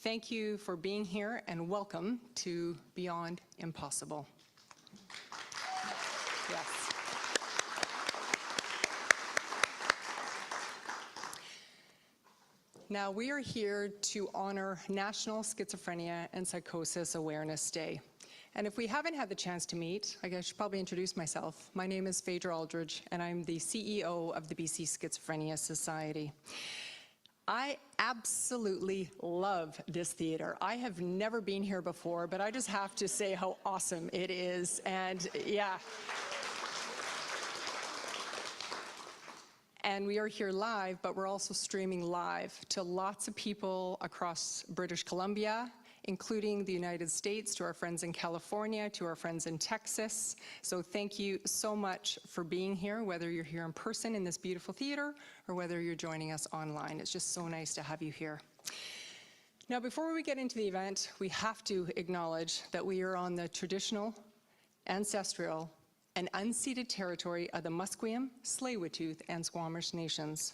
Thank you for being here and welcome to Beyond Impossible. Yes. Now, we are here to honor National Schizophrenia and Psychosis Awareness Day. And if we haven't had the chance to meet, I guess I should probably introduce myself. My name is Faydra Aldridge, and I'm the CEO of the BC Schizophrenia Society. I absolutely love this theater. I have never been here before, but I just have to say how awesome it is. And yeah. And we are here live, but we're also streaming live to lots of people across British Columbia, including the United States, to our friends in California, to our friends in Texas. So thank you so much for being here, whether you're here in person in this beautiful theater or whether you're joining us online. It's just so nice to have you here. Now, before we get into the event, we have to acknowledge that we are on the traditional, ancestral, and unceded territory of the Musqueam, Tsleil-Waututh, and Squamish nations.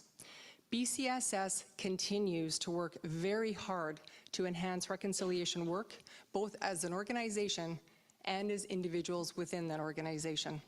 BCSS continues to work very hard to enhance reconciliation work, both as an organization and as individuals within that organization.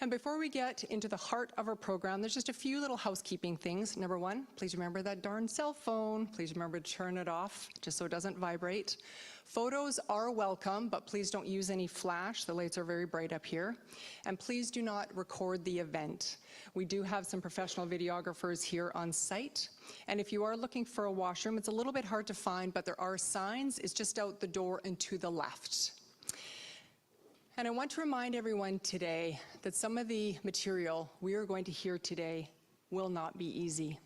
And before we get into the heart of our program, there's just a few little housekeeping things. Number one, please remember that darn cell phone. Please remember to turn it off, just so it doesn't vibrate. Photos are welcome, but please don't use any flash. The lights are very bright up here. And please do not record the event. We do have some professional videographers here on site. And if you are looking for a washroom, it's a little bit hard to find, but there are signs. It's just out the door and to the left. And I want to remind everyone today that some of the material we are going to hear today will not be easy.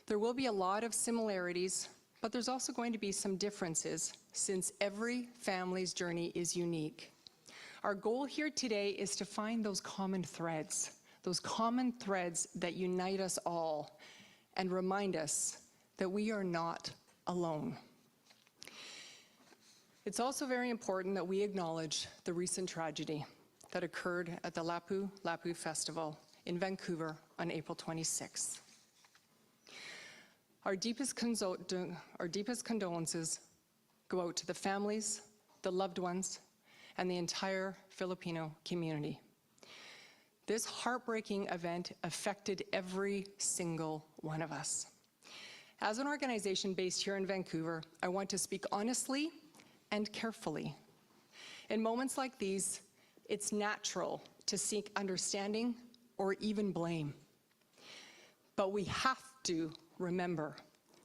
There will be a lot of similarities, but there's also going to be some differences, since every family's journey is unique. Our goal here today is to find those common threads that unite us all and remind us that we are not alone. It's also very important that we acknowledge the recent tragedy that occurred at the Lapu Lapu Festival in Vancouver on April 26th. Our deepest condolences go out to the families, the loved ones, and the entire Filipino community. This heartbreaking event affected every single one of us. As an organization based here in Vancouver, I want to speak honestly and carefully. In moments like these, it's natural to seek understanding or even blame. But we have to remember,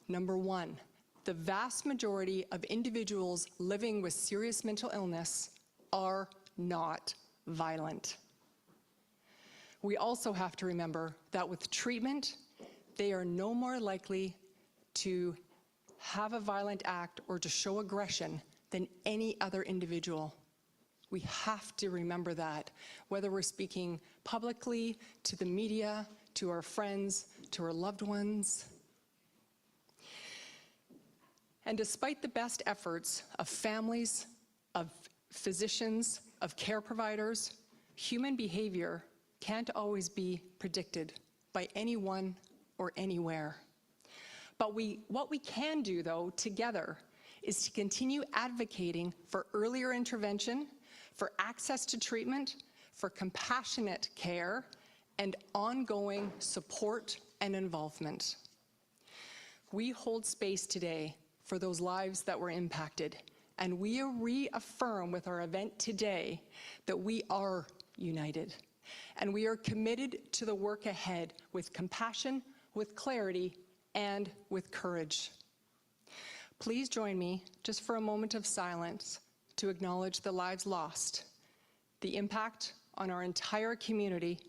number one, the vast majority of individuals living with serious mental illness are not violent. We also have to remember that with treatment, they are no more likely to have a violent act or to show aggression than any other individual. We have to remember that, whether we're speaking publicly, to the media, to our friends, to our loved ones. And despite the best efforts of families, of physicians, of care providers, human behavior can't always be predicted by anyone or anywhere. But what we can do, though, together, is to continue advocating for earlier intervention, for access to treatment, for compassionate care, and ongoing support and involvement. We hold space today for those lives that were impacted, and we reaffirm with our event today that we are united, and we are committed to the work ahead with compassion, with clarity, and with courage. Please join me just for a moment of silence to acknowledge the lives lost, the impact on our entire community,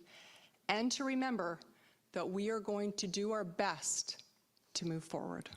and to remember that we are going to do our best to move forward.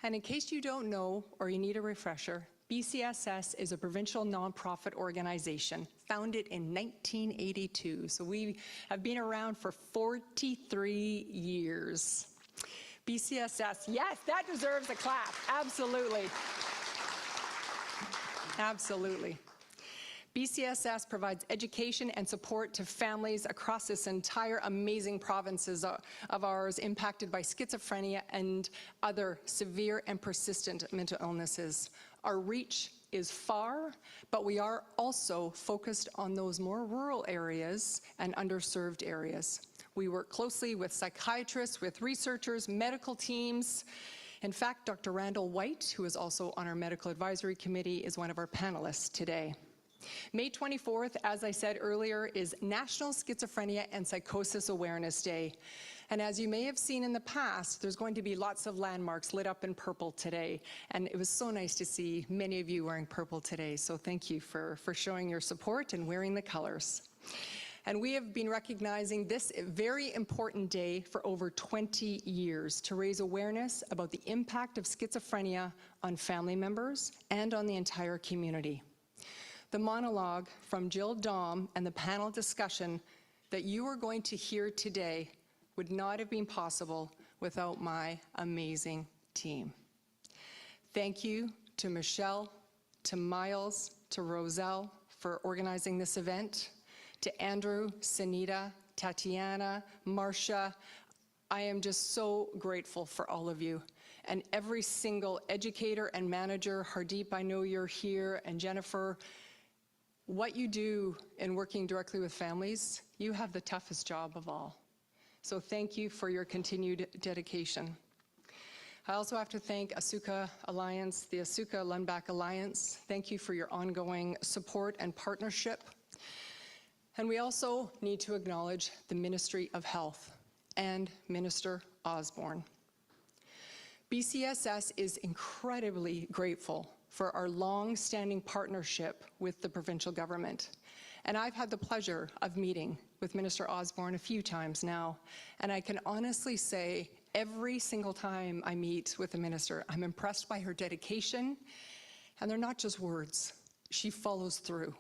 And in case you don't know or you need a refresher, BCSS is a provincial nonprofit organization founded in 1982. So we have been around for 43 years. BCSS, yes, that deserves a clap, absolutely. Absolutely. BCSS provides education and support to families across this entire amazing provinces of ours impacted by schizophrenia and other severe and persistent mental illnesses. Our reach is far, but we are also focused on those more rural areas and underserved areas. We work closely with psychiatrists, with researchers, medical teams. In fact, Dr. Randall White, who is also on our medical advisory committee, is one of our panelists today. May 24th, as I said earlier, is National Schizophrenia and Psychosis Awareness Day. And as you may have seen in the past, there's going to be lots of landmarks lit up in purple today. And it was so nice to see many of you wearing purple today. So thank you for showing your support and wearing the colors. And we have been recognizing this very important day for over 20 years to raise awareness about the impact of schizophrenia on family members and on the entire community. The monologue from Jill Daum and the panel discussion that you are going to hear today would not have been possible without my amazing team. Thank you to Michelle, to Miles, to Roselle for organizing this event, to Andrew, Sunita, Tatiana, Marcia. I am just so grateful for all of you. And every single educator and manager, Hardeep, I know you're here, and Jennifer, what you do in working directly with families, you have the toughest job of all. So thank you for your continued dedication. I also have to thank Asuka Alliance, the Asuka Lundback Alliance. Thank you for your ongoing support and partnership. And we also need to acknowledge the Ministry of Health and Minister Osborne. BCSS is incredibly grateful for our long-standing partnership with the provincial government. And I've had the pleasure of meeting with Minister Osborne a few times now, and I can honestly say every single time I meet with the minister, I'm impressed by her dedication, and they're not just words. She follows through.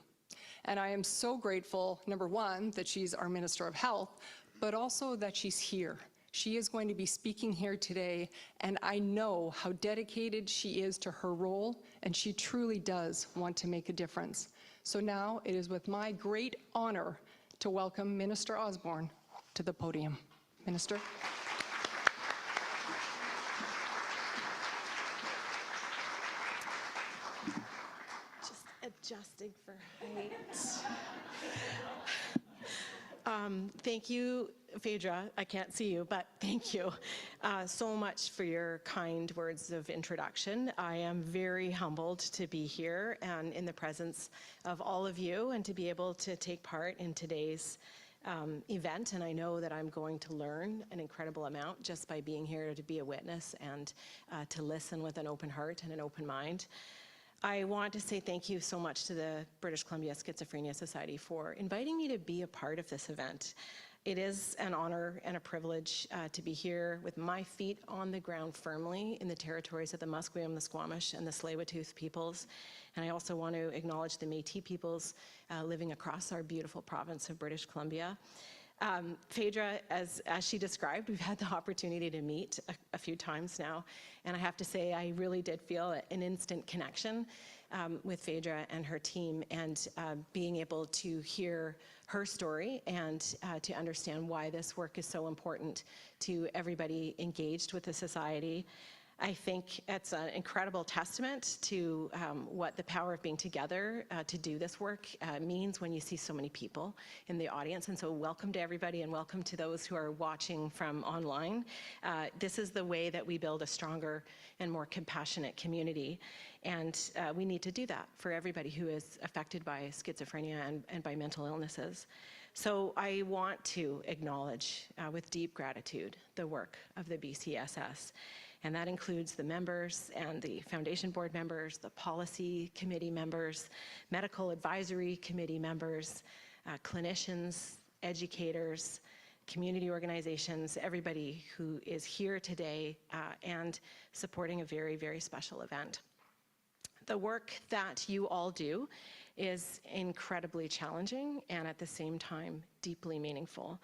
And I am so grateful, number one, that she's our Minister of Health, but also that she's here. She is going to be speaking here today, and I know how dedicated she is to her role, and she truly does want to make a difference. So now it is with my great honor to welcome Minister Osborne to the podium. Minister. Just adjusting for height. Thank you, Faydra. I can't see you, but thank you so much for your kind words of introduction. I am very humbled to be here and in the presence of all of you and to be able to take part in today's event. And I know that I'm going to learn an incredible amount just by being here to be a witness and to listen with an open heart and an open mind. I want to say thank you so much to the British Columbia Schizophrenia Society for inviting me to be a part of this event. It is an honor and a privilege to be here with my feet on the ground firmly in the territories of the Musqueam, the Squamish, and the Tsleil-Waututh peoples. And I also want to acknowledge the Métis peoples living across our beautiful province of British Columbia. Faydra, as she described, we've had the opportunity to meet a few times now, and I have to say I really did feel an instant connection with Faydra and her team, and being able to hear her story and to understand why this work is so important to everybody engaged with the society. I think it's an incredible testament to what the power of being together to do this work means when you see so many people in the audience. And so welcome to everybody, and welcome to those who are watching from online. This is the way that we build a stronger and more compassionate community. And we need to do that for everybody who is affected by schizophrenia and by mental illnesses. So I want to acknowledge with deep gratitude the work of the BCSS. And that includes the members and the foundation board members, the policy committee members, medical advisory committee members, clinicians, educators, community organizations, everybody who is here today and supporting a very, very special event. The work that you all do is incredibly challenging and at the same time deeply meaningful.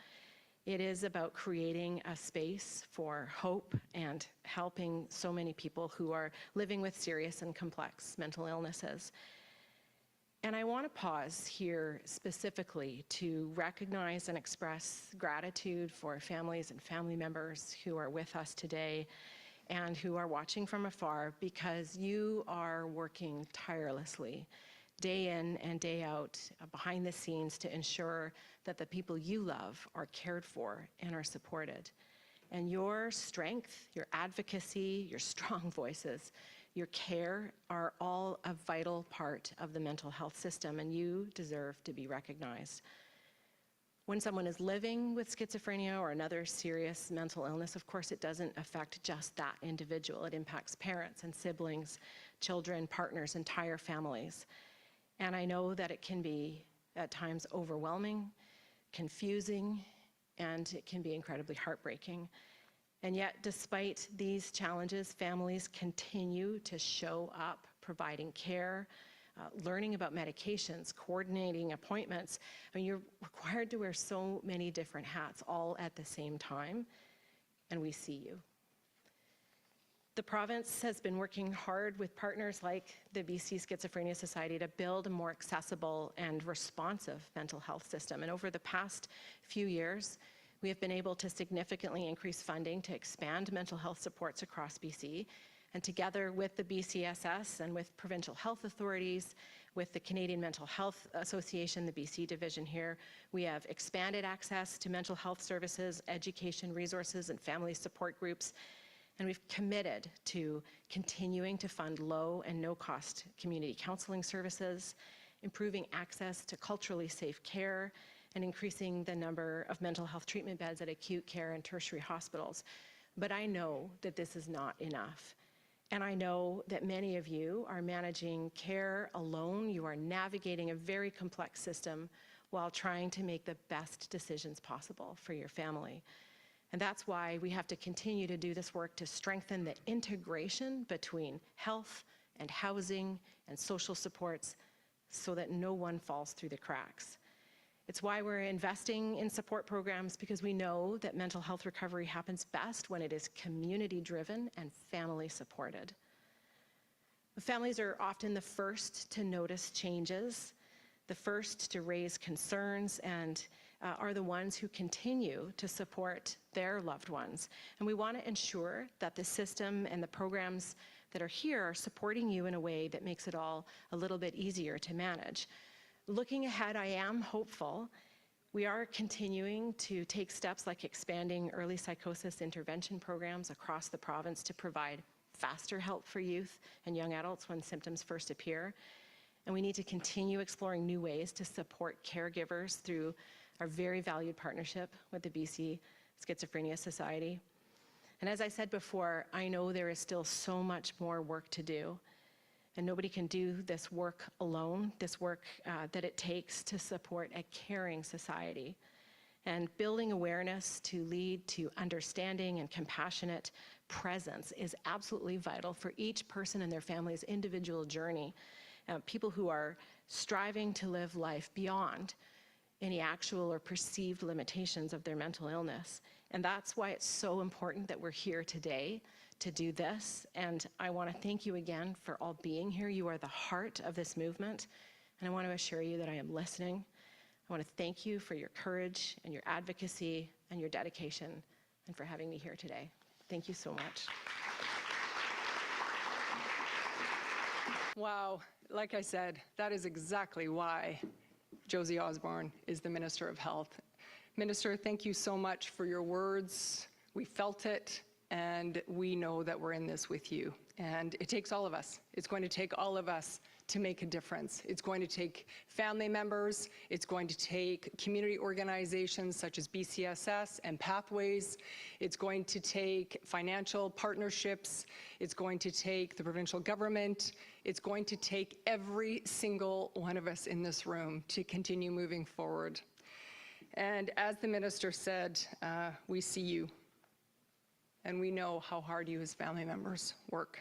It is about creating a space for hope and helping so many people who are living with serious and complex mental illnesses. And I want to pause here specifically to recognize and express gratitude for families and family members who are with us today and who are watching from afar, because you are working tirelessly day in and day out behind the scenes to ensure that the people you love are cared for and are supported. And your strength, your advocacy, your strong voices, your care are all a vital part of the mental health system, and you deserve to be recognized. When someone is living with schizophrenia or another serious mental illness, of course, it doesn't affect just that individual. It impacts parents and siblings, children, partners, entire families. And I know that it can be at times overwhelming, confusing, and it can be incredibly heartbreaking. And yet, despite these challenges, families continue to show up, providing care, learning about medications, coordinating appointments. I mean, you're required to wear so many different hats all at the same time, and we see you. The province has been working hard with partners like the BC Schizophrenia Society to build a more accessible and responsive mental health system. And over the past few years, we have been able to significantly increase funding to expand mental health supports across BC. And together with the BCSS and with provincial health authorities, with the Canadian Mental Health Association, the BC division here, we have expanded access to mental health services, education resources, and family support groups. And we've committed to continuing to fund low and no-cost community counseling services, improving access to culturally safe care, and increasing the number of mental health treatment beds at acute care and tertiary hospitals. But I know that this is not enough. And I know that many of you are managing care alone. You are navigating a very complex system while trying to make the best decisions possible for your family. And that's why we have to continue to do this work to strengthen the integration between health and housing and social supports so that no one falls through the cracks. It's why we're investing in support programs, because we know that mental health recovery happens best when it is community-driven and family-supported. Families are often the first to notice changes, the first to raise concerns, and are the ones who continue to support their loved ones. And we want to ensure that the system and the programs that are here are supporting you in a way that makes it all a little bit easier to manage. Looking ahead, I am hopeful. We are continuing to take steps like expanding early psychosis intervention programs across the province to provide faster help for youth and young adults when symptoms first appear. And we need to continue exploring new ways to support caregivers through our very valued partnership with the BC Schizophrenia Society. And as I said before, I know there is still so much more work to do. And nobody can do this work alone, this work that it takes to support a caring society. And building awareness to lead to understanding and compassionate presence is absolutely vital for each person and their family's individual journey. People who are striving to live life beyond any actual or perceived limitations of their mental illness. And that's why it's so important that we're here today to do this. And I want to thank you again for all being here. You are the heart of this movement. And I want to assure you that I am listening. I want to thank you for your courage and your advocacy and your dedication, and for having me here today. Thank you so much. Wow, like I said, that is exactly why Josie Osborne is the Minister of Health. Minister, thank you so much for your words. We felt it, and we know that we're in this with you. And it takes all of us. It's going to take all of us to make a difference. It's going to take family members. It's going to take community organizations such as BCSS and Pathways. It's going to take financial partnerships. It's going to take the provincial government. It's going to take every single one of us in this room to continue moving forward. And as the minister said, we see you, and we know how hard you as family members work.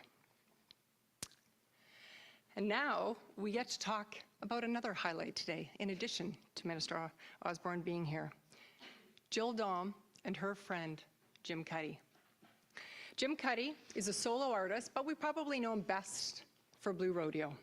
And now we get to talk about another highlight today, in addition to Minister Osborne being here. Jill Dom and her friend, Jim Cuddy. Jim Cuddy is a solo artist, but we probably know him best for Blue Rodeo.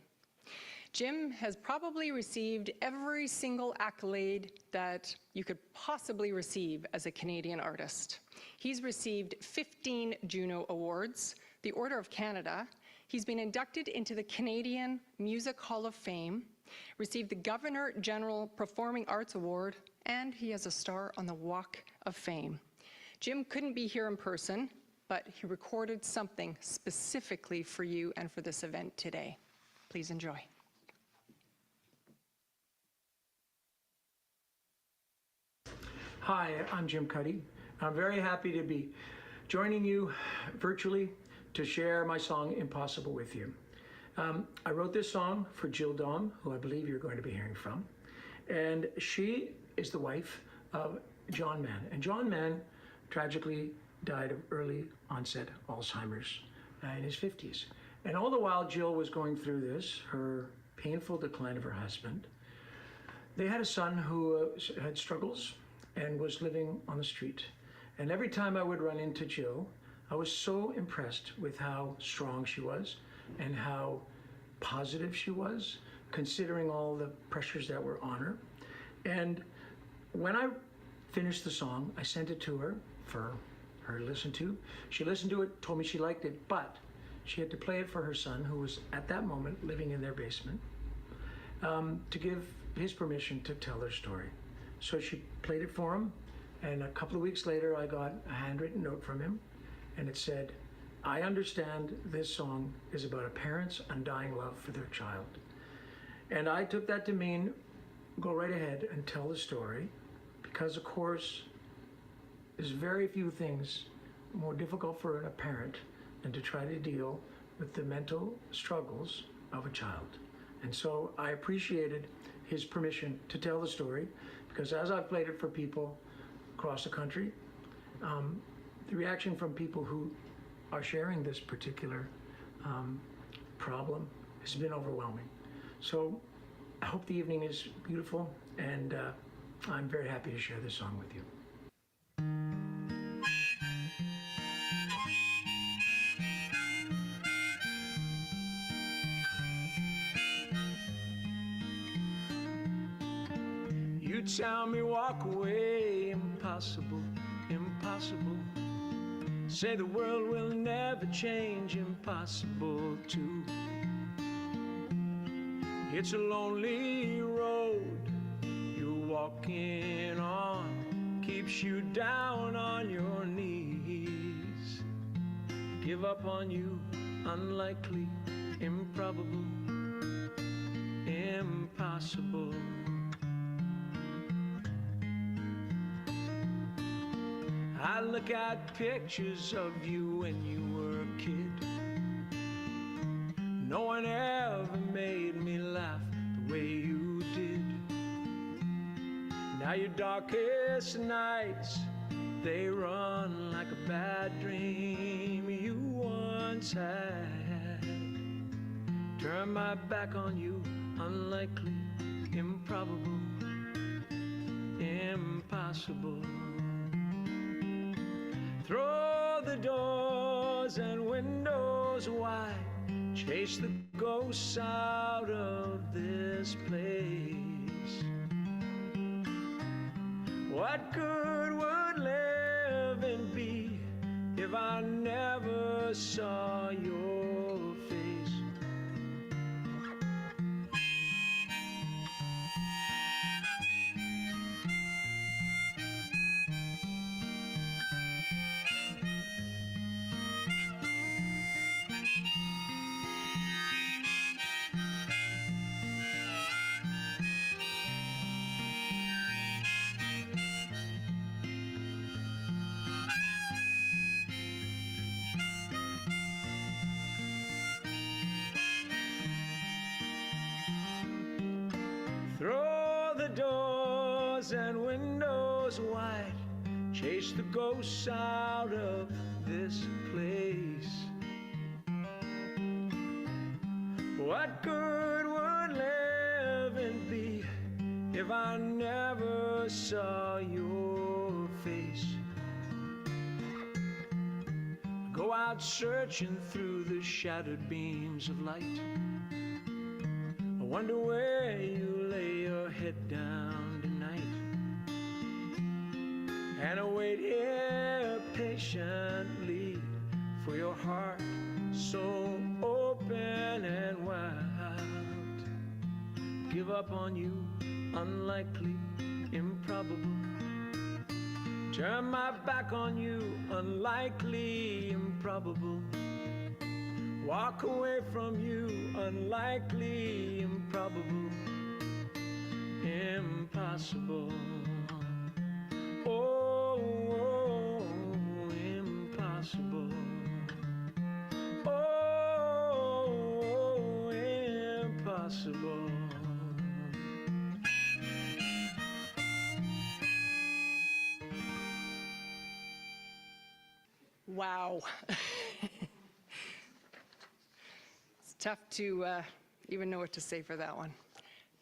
Jim has probably received every single accolade that you could possibly receive as a Canadian artist. He's received 15 Juno Awards, the Order of Canada. He's been inducted into the Canadian Music Hall of Fame, received the Governor General Performing Arts Award, and he has a star on the Walk of Fame. Jim couldn't be here in person, but he recorded something specifically for you and for this event today. Please enjoy. Hi, I'm Jim Cuddy. I'm very happy to be joining you virtually to share my song Impossible with you. I wrote this song for Jill Dom, who I believe you're going to be hearing from, and she is the wife of John Mann. And John Mann tragically died of early onset Alzheimer's in his 50s. And all the while Jill was going through this, her painful decline of her husband, they had a son who had struggles and was living on the street. And every time I would run into Jill, I was so impressed with how strong she was and how positive she was, considering all the pressures that were on her. And when I finished the song, I sent it to her for her to listen to. She listened to it, told me she liked it, but she had to play it for her son, who was at that moment living in their basement, to give his permission to tell their story. So she played it for him, and a couple of weeks later I got a handwritten note from him, and it said, "I understand this song is about a parent's undying love for their child." And I took that to mean, go right ahead and tell the story, because of course there's very few things more difficult for a parent than to try to deal with the mental struggles of a child. And so I appreciated his permission to tell the story, because as I've played it for people across the country, the reaction from people who are sharing this particular problem has been overwhelming. So I hope the evening is beautiful, and I'm very happy to share this song with you. You tell me walk away, impossible, impossible. Say the world will never change, impossible too. It's a lonely road you're walking on, keeps you down on your knees. Give up on you, unlikely, improbable, impossible. I look at pictures of you when you were a kid. No one ever made me laugh the way you did. Now your darkest nights, they run like a bad dream you once had. Turn my back on you, unlikely, improbable, impossible. Throw the doors and windows wide, chase the ghosts out of this place. What good would living be if I never saw your face? Throw the doors and windows shadows white chase the ghosts out of this place. What good would living be if I never saw your face? Go out searching through the shattered beams of light. I wonder where you lay your head down tonight. And I wait here patiently for your heart so open and wild. Give up on you, unlikely, improbable. Turn my back on you, unlikely, improbable. Walk away from you, unlikely, improbable, impossible. Oh, impossible. Oh, impossible. Wow. It's tough to even know what to say for that one.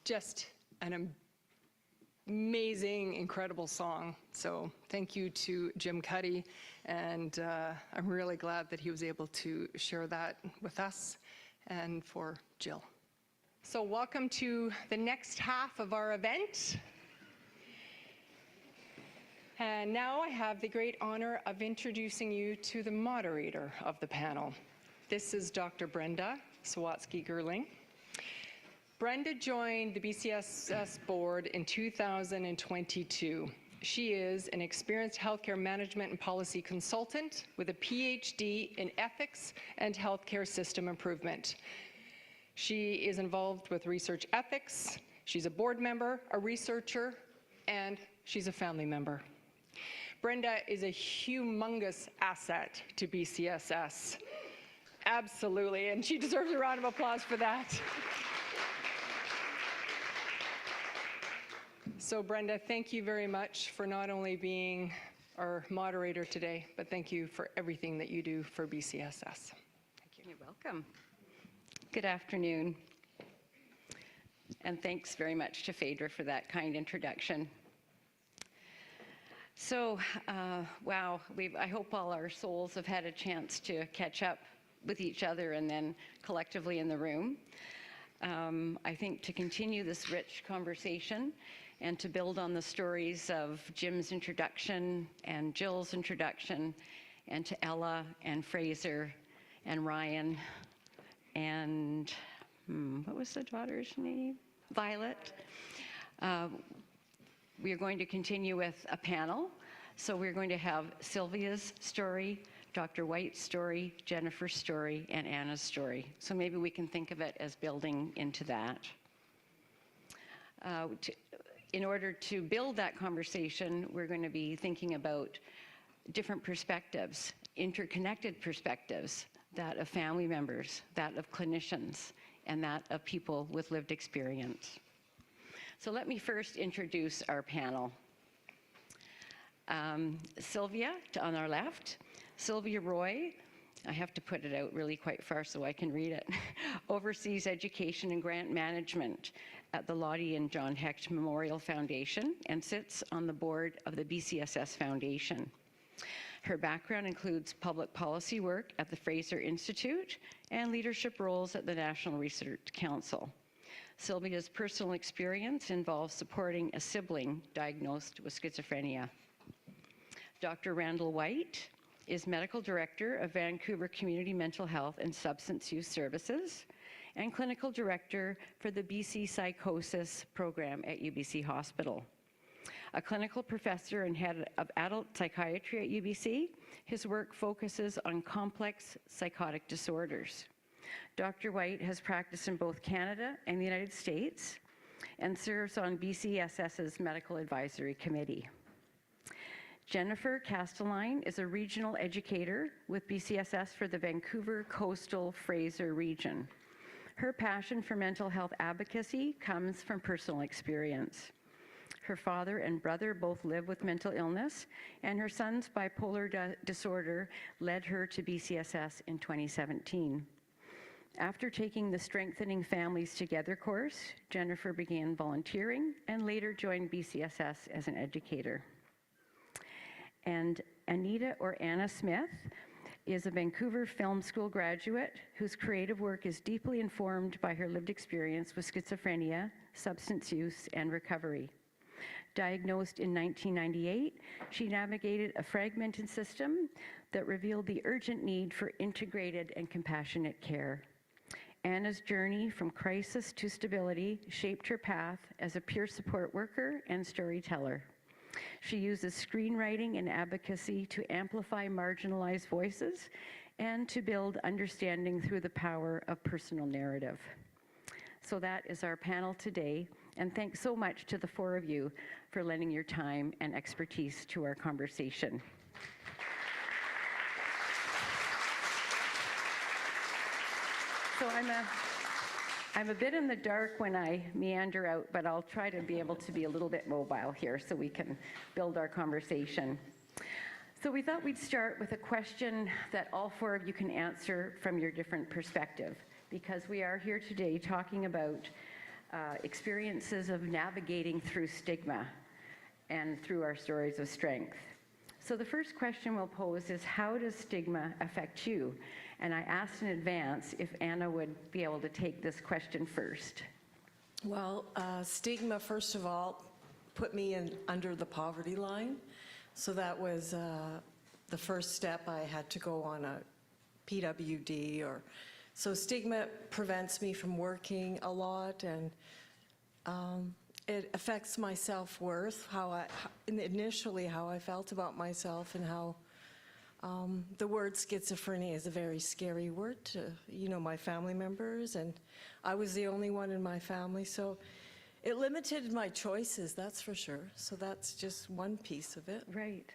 Just an amazing, incredible song. So thank you to Jim Cuddy, and I'm really glad that he was able to share that with us and for Jill. So welcome to the next half of our event. And now I have the great honor of introducing you to the moderator of the panel. This is Dr. Brenda Sawatzky-Girling. Brenda joined the BCSS board in 2022. She is an experienced healthcare management and policy consultant with a PhD in ethics and healthcare system improvement. She is involved with research ethics. She's a board member, a researcher, and she's a family member. Brenda is a humongous asset to BCSS. Absolutely, and she deserves a round of applause for that. So Brenda, thank you very much for not only being our moderator today, but thank you for everything that you do for BCSS. Thank you. You're welcome. Good afternoon. And thanks very much to Faydra for that kind introduction. So, wow, I hope all our souls have had a chance to catch up with each other and then collectively in the room. I think to continue this rich conversation and to build on the stories of Jim's introduction and Jill's introduction, and to Ella and Fraser and Ryan and, what was the daughter's name? Violet. We are going to continue with a panel. So we're going to have Sylvia's story, Dr. White's story, Jennifer's story, and Anna's story. So maybe we can think of it as building into that. In order to build that conversation, we're going to be thinking about different perspectives, interconnected perspectives, that of family members, that of clinicians, and that of people with lived experience. So let me first introduce our panel. Sylvia, on our left. Sylvia LeRoy, I have to put it out really quite far so I can read it, oversees education and grant management at the Lottie and John Hecht Memorial Foundation and sits on the board of the BCSS Foundation. Her background includes public policy work at the Fraser Institute and leadership roles at the National Research Council. Sylvia's personal experience involves supporting a sibling diagnosed with schizophrenia. Dr. Randall White is Medical Director of Vancouver Community Mental Health and Substance Use Services and Clinical Director for the BC Psychosis program at UBC Hospital. A clinical professor and head of adult psychiatry at UBC, his work focuses on complex psychotic disorders. Dr. White has practiced in both Canada and the United States and serves on BCSS's Medical Advisory Committee. Jennifer Kastelein is a regional educator with BCSS for the Vancouver Coastal Fraser region. Her passion for mental health advocacy comes from personal experience. Her father and brother both live with mental illness, and her son's bipolar disorder led her to BCSS in 2017. After taking the Strengthening Families Together course, Jennifer began volunteering and later joined BCSS as an educator. And Anita or Anna Smith is a Vancouver Film School graduate whose creative work is deeply informed by her lived experience with schizophrenia, substance use, and recovery. Diagnosed in 1998, she navigated a fragmented system that revealed the urgent need for integrated and compassionate care. Anna's journey from crisis to stability shaped her path as a peer support worker and storyteller. She uses screenwriting and advocacy to amplify marginalized voices and to build understanding through the power of personal narrative. So that is our panel today, and thanks so much to the four of you for lending your time and expertise to our conversation. So I'm a bit in the dark when I meander out, but I'll try to be able to be a little bit mobile here so we can build our conversation. So we thought we'd start with a question that all four of you can answer from your different perspective, because we are here today talking about experiences of navigating through stigma and through our stories of strength. So the first question we'll pose is, how does stigma affect you? And I asked in advance if Anna would be able to take this question first. Well, stigma, first of all, put me under the poverty line. So that was the first step. I had to go on a PWD. So stigma prevents me from working a lot, and it affects my self-worth, initially how I felt about myself, and how the word schizophrenia is a very scary word to, my family members, and I was the only one in my family, so it limited my choices, that's for sure. So that's just one piece of it. Right.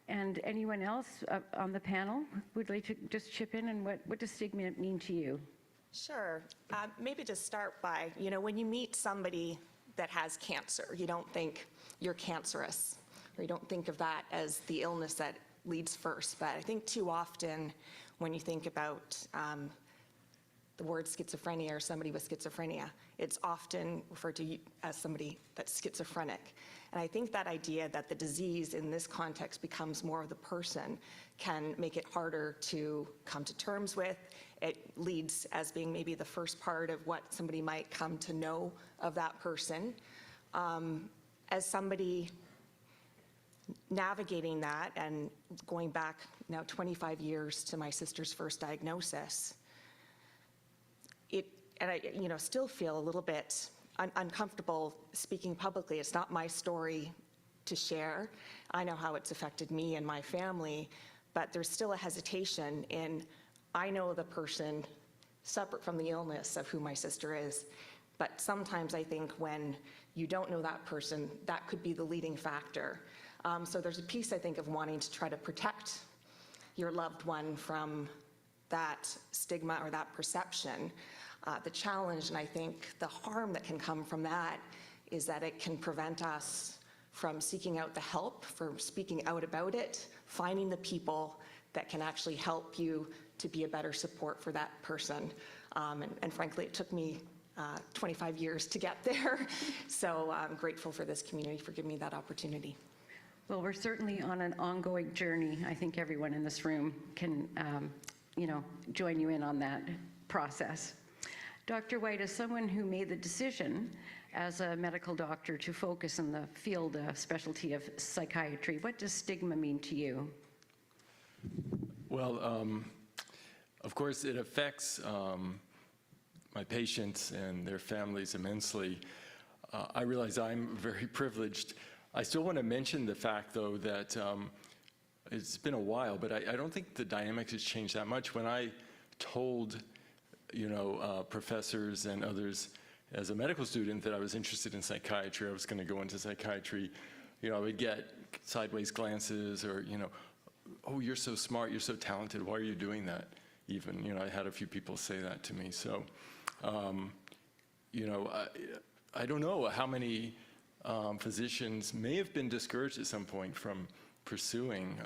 And anyone else on the panel would like to just chip in, and what does stigma mean to you? Sure. Maybe to start by, when you meet somebody that has cancer, you don't think you're cancerous, or you don't think of that as the illness that leads first. But I think too often when you think about the word schizophrenia or somebody with schizophrenia, it's often referred to as somebody that's schizophrenic. And I think that idea that the disease in this context becomes more of the person can make it harder to come to terms with. It leads as being maybe the first part of what somebody might come to know of that person. As somebody navigating that and going back now 25 years to my sister's first diagnosis, I still feel a little bit uncomfortable speaking publicly. It's not my story to share. I know how it's affected me and my family, but there's still a hesitation in, I know the person separate from the illness of who my sister is, but sometimes I think when you don't know that person, that could be the leading factor. So there's a piece, I think, of wanting to try to protect your loved one from that stigma or that perception. The challenge, and I think the harm that can come from that, is that it can prevent us from seeking out the help, from speaking out about it, finding the people that can actually help you to be a better support for that person. And frankly, it took me 25 years to get there. So I'm grateful for this community for giving me that opportunity. Well, we're certainly on an ongoing journey. I think everyone in this room can, join you in on that process. Dr. White, as someone who made the decision as a medical doctor to focus in the field specialty of psychiatry, what does stigma mean to you? Well, of course, it affects my patients and their families immensely. I realize I'm very privileged. I still want to mention the fact, though, that it's been a while, but I don't think the dynamics has changed that much. When I told professors and others as a medical student that I was interested in psychiatry, I was going to go into psychiatry, I would get sideways glances or, oh, you're so smart, you're so talented, why are you doing that? Even, I had a few people say that to me. So, I don't know how many physicians may have been discouraged at some point from pursuing,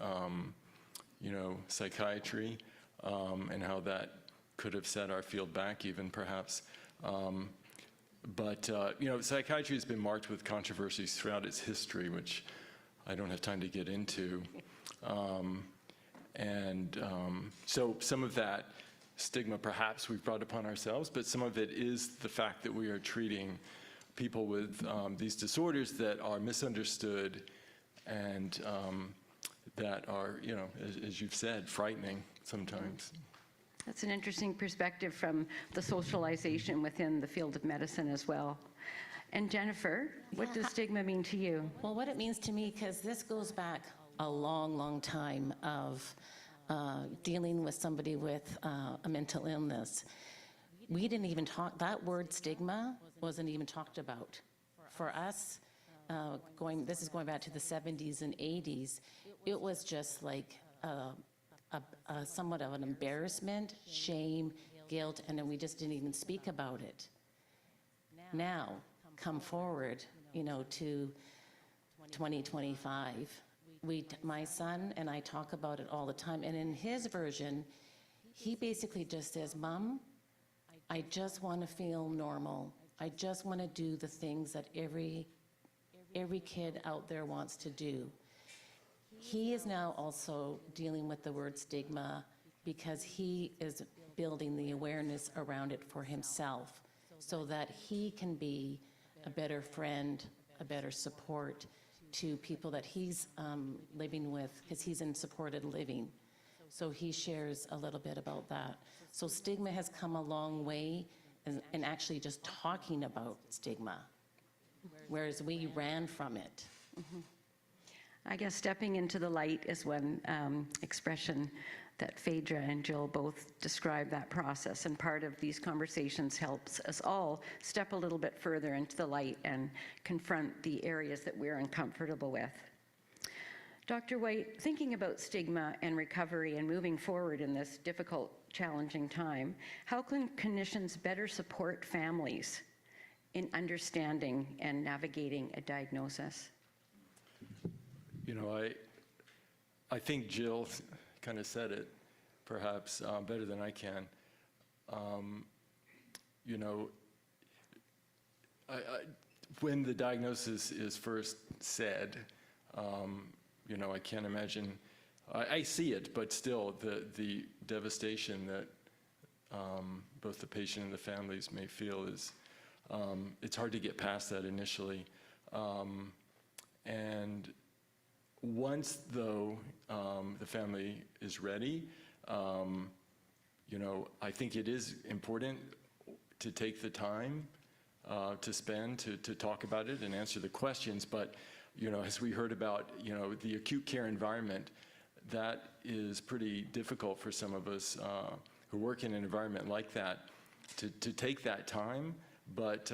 psychiatry, and how that could have set our field back even perhaps. But psychiatry has been marked with controversies throughout its history, which I don't have time to get into. So some of that stigma perhaps we've brought upon ourselves, but some of it is the fact that we are treating people with these disorders that are misunderstood and that are, as you've said, frightening sometimes. That's an interesting perspective from the socialization within the field of medicine as well. And Jennifer, what does stigma mean to you? Well, what it means to me, because this goes back a long, long time of dealing with somebody with a mental illness. We didn't even talk, that word stigma wasn't even talked about. For us, this is going back to the 70s and 80s, it was just like somewhat of an embarrassment, shame, guilt, and then we just didn't even speak about it. Now, come forward, to 2025. My son and I talk about it all the time, and in his version, he basically just says, Mom, I just want to feel normal. I just want to do the things that every kid out there wants to do. He is now also dealing with the word stigma because he is building the awareness around it for himself so that he can be a better friend, a better support to people that he's living with, because he's in supported living. So he shares a little bit about that. So stigma has come a long way in actually just talking about stigma, whereas we ran from it. Mm-hmm. I guess stepping into the light is one expression that Faydra and Jill both describe that process, and part of these conversations helps us all step a little bit further into the light and confront the areas that we're uncomfortable with. Dr. White, thinking about stigma and recovery and moving forward in this difficult, challenging time, how can clinicians better support families in understanding and navigating a diagnosis? I think Jill kind of said it, perhaps better than I can. When the diagnosis is first said, I can't imagine, I see it, but still the devastation that both the patient and the families may feel is, it's hard to get past that initially. And once, though, the family is ready, I think it is important to take the time to spend to talk about it and answer the questions. But, as we heard about, the acute care environment, that is pretty difficult for some of us who work in an environment like that to take that time. But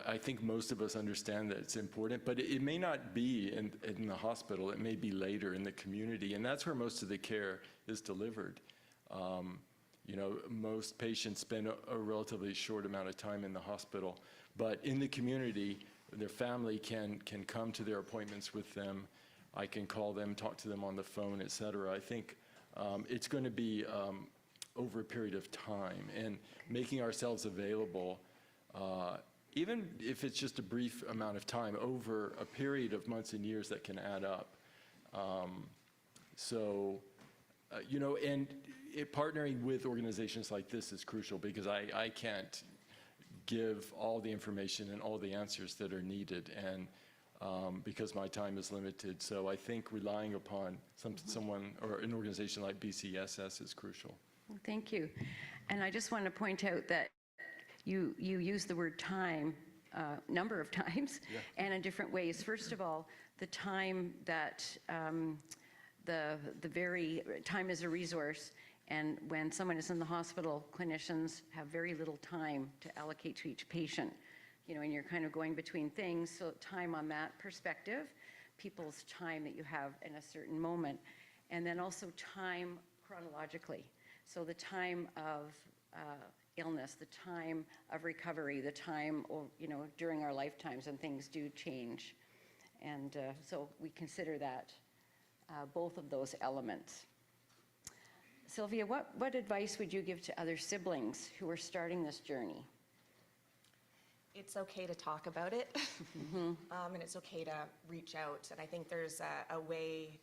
I think most of us understand that it's important, but it may not be in the hospital. It may be later in the community, and that's where most of the care is delivered. Most patients spend a relatively short amount of time in the hospital, but in the community, their family can come to their appointments with them. I can call them, talk to them on the phone, et cetera. I think it's going to be over a period of time, and making ourselves available, even if it's just a brief amount of time, over a period of months and years, that can add up. And partnering with organizations like this is crucial, because I can't give all the information and all the answers that are needed, and because my time is limited. So I think relying upon someone or an organization like BCSS is crucial. Thank you. And I just want to point out that you use the word time number of times, and in different ways. First of all, the time that the very time is a resource, and when someone is in the hospital, clinicians have very little time to allocate to each patient, and you're kind of going between things. So time on that perspective, people's time that you have in a certain moment, and then also time chronologically. So the time of illness, the time of recovery, the time, during our lifetimes, and things do change. And so we consider that, both of those elements. Sylvia, what advice would you give to other siblings who are starting this journey? It's okay to talk about it, and it's okay to reach out. And I think there's a way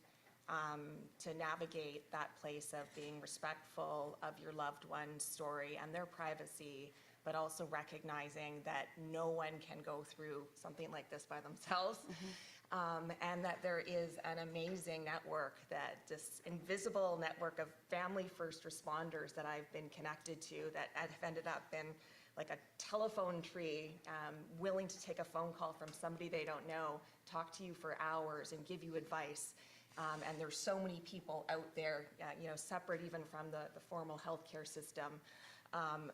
to navigate that place of being respectful of your loved one's story and their privacy, but also recognizing that no one can go through something like this by themselves. And that there is an amazing network, this invisible network of family first responders that I've been connected to that have ended up in like a telephone tree, willing to take a phone call from somebody they don't know, talk to you for hours and give you advice. And there's so many people out there, separate even from the formal healthcare system,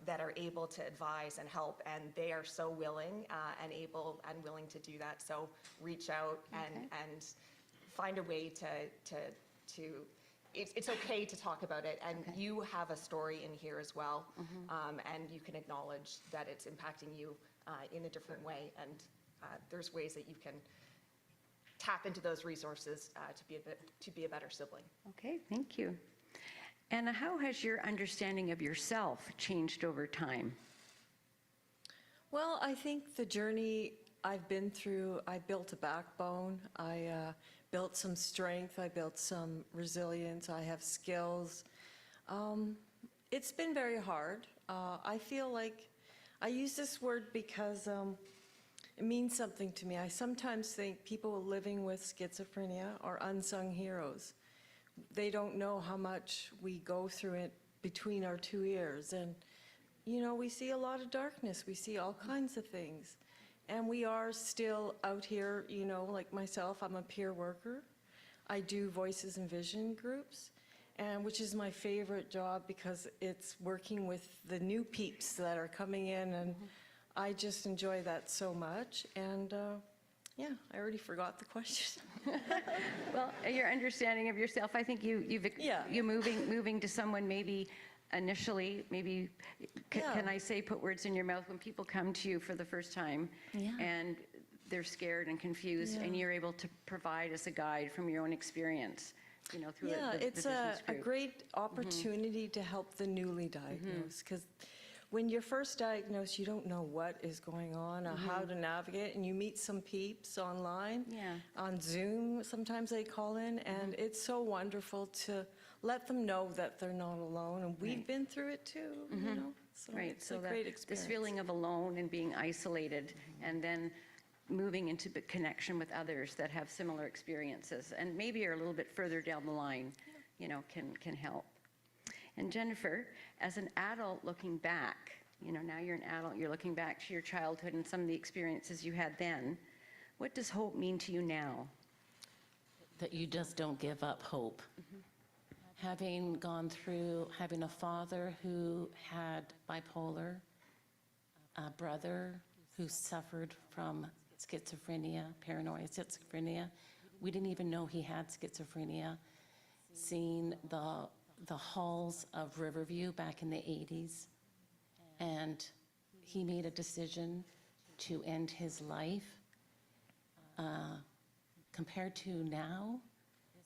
that are able to advise and help, and they are so willing and able and willing to do that. So reach out and find a way to it's okay to talk about it, and you have a story in here as well, and you can acknowledge that it's impacting you in a different way, and there's ways that you can tap into those resources to be a better sibling. Okay, thank you. Anna, how has your understanding of yourself changed over time? Well, I think the journey I've been through, I built a backbone. I built some strength. I built some resilience. I have skills. It's been very hard. I feel like I use this word because it means something to me. I sometimes think people living with schizophrenia are unsung heroes. They don't know how much we go through it between our two ears. And, we see a lot of darkness. We see all kinds of things. And we are still out here, like myself, I'm a peer worker. I do voices and vision groups, and which is my favorite job because it's working with the new peeps that are coming in, and I just enjoy that so much. And yeah, I already forgot the question. Well, your understanding of yourself, I think you moving to someone maybe initially, maybe, can I say, put words in your mouth, when people come to you for the first time and they're scared and confused, and you're able to provide as a guide from your own experience, through the it's business a group. great opportunity to help the newly diagnosed, because when you're first diagnosed, you don't know what is going on or how to navigate, and you meet some peeps online, on Zoom, sometimes they call in, and it's so wonderful to let them know that they're not alone, and we've been through it too, so it's a great experience. This feeling of alone and being isolated, and then moving into connection with others that have similar experiences, and maybe are a little bit further down the line, can help. And Jennifer, as an adult looking back, now you're an adult, you're looking back to your childhood and some of the experiences you had then, what does hope mean to you now? That you just don't give up hope. Having gone through, having a father who had bipolar, a brother who suffered from schizophrenia, paranoid schizophrenia. We didn't even know he had schizophrenia. Seeing the halls of Riverview back in the 80s, and he made a decision to end his life. Compared to now,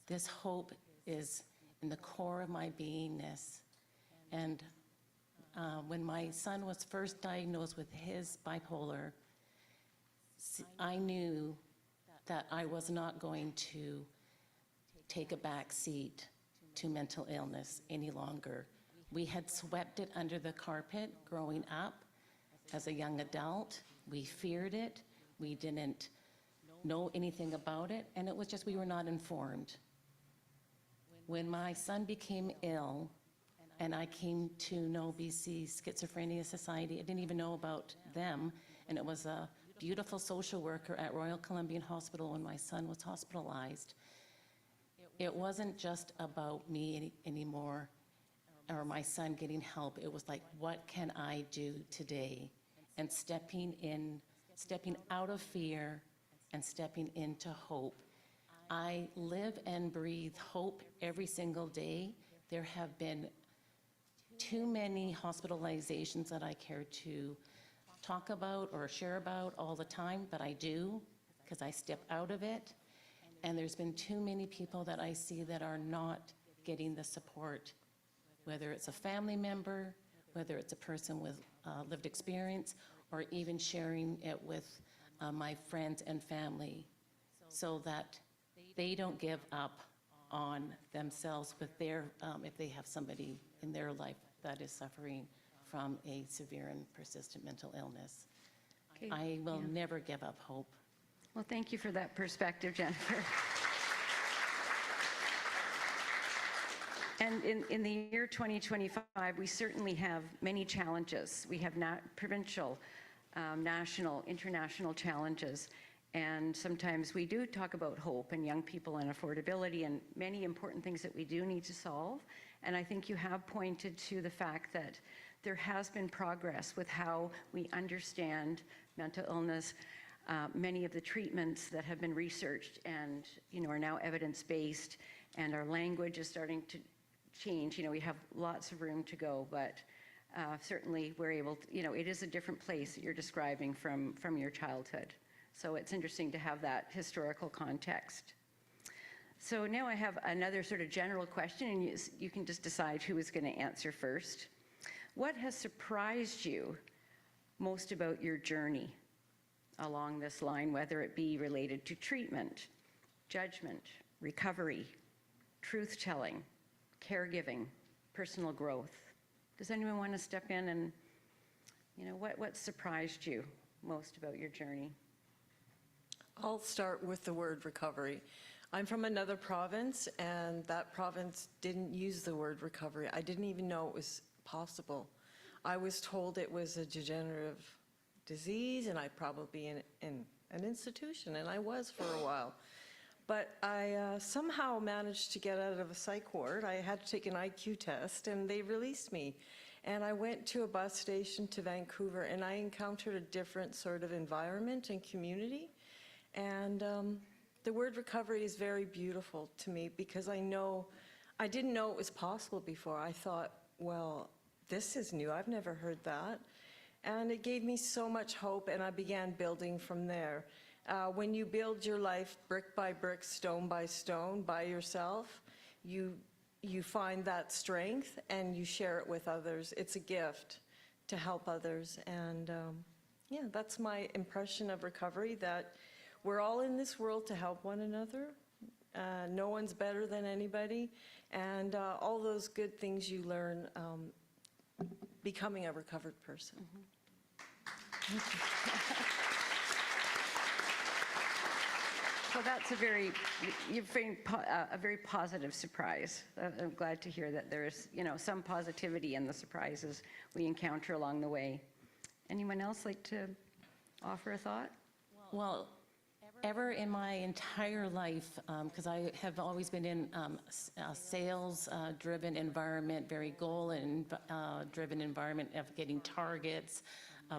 this hope is in the core of my beingness. And when my son was first diagnosed with his bipolar, I knew that I was not going to take a back seat to mental illness any longer. We had swept it under the carpet growing up as a young adult. We feared it. We didn't know anything about it, and it was just we were not informed. When my son became ill and I came to know BC Schizophrenia Society, I didn't even know about them, and it was a beautiful social worker at Royal Columbian Hospital when my son was hospitalized. It wasn't just about me anymore, or my son getting help. It was like, what can I do today? And stepping out of fear and stepping into hope. I live and breathe hope every single day. There have been too many hospitalizations that I care to talk about or share about all the time, but I do because I step out of it. And there's been too many people that I see that are not getting the support, whether it's a family member, whether it's a person with lived experience, or even sharing it with my friends and family, so that they don't give up on themselves with their, if they have somebody in their life that is suffering from a severe and persistent mental illness. Okay, I will never give up hope. Well, thank you for that perspective, Jennifer. And in the year 2025, we certainly have many challenges. We have provincial, national, international challenges. And sometimes we do talk about hope and young people and affordability and many important things that we do need to solve. And I think you have pointed to the fact that there has been progress with how we understand mental illness. Many of the treatments that have been researched and are now evidence-based, and our language is starting to change. We have lots of room to go, but certainly we're able to, it is a different place that you're describing from your childhood. So it's interesting to have that historical context. So now I have another sort of general question, and you can just decide who is going to answer first. What has surprised you most about your journey along this line, whether it be related to treatment, judgment, recovery, truth-telling, caregiving, personal growth? Does anyone want to step in and, what surprised you most about your journey? I'll start with the word recovery. I'm from another province, and that province didn't use the word recovery. I didn't even know it was possible. I was told it was a degenerative disease, and I'd probably be in an institution, and I was for a while. But I somehow managed to get out of a psych ward. I had to take an IQ test, and they released me. And I went to a bus station to Vancouver, and I encountered a different sort of environment and community. And the word recovery is very beautiful to me, because I didn't know it was possible before. I thought, well, this is new. I've never heard that. And it gave me so much hope, and I began building from there. When you build your life brick by brick, stone by stone, by yourself, you find that strength and you share it with others. It's a gift to help others. And yeah, that's my impression of recovery, that we're all in this world to help one another. No one's better than anybody. And all those good things you learn becoming a recovered person. Thank you. So that's a very positive surprise. I'm glad to hear that there's, some positivity in the surprises we encounter along the way. Anyone else like to offer a thought? Well, ever in my entire life, because I have always been in a sales-driven environment, very goal-driven environment of getting targets,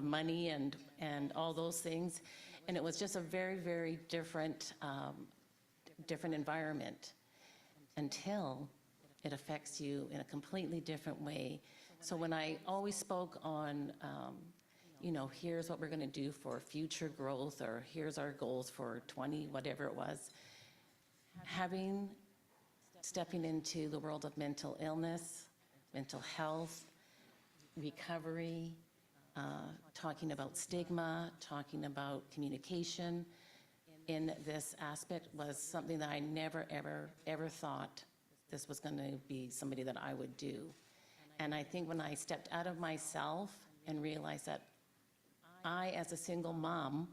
money, and all those things. And it was just a very, very different environment until it affects you in a completely different way. So when I always spoke on, here's what we're going to do for future growth, or here's our goals for 20, whatever it was, stepping into the world of mental illness, mental health, recovery, talking about stigma, talking about communication in this aspect was something that I never, ever thought this was going to be somebody that I would do. And I think when I stepped out of myself and realized that I, as a single mom,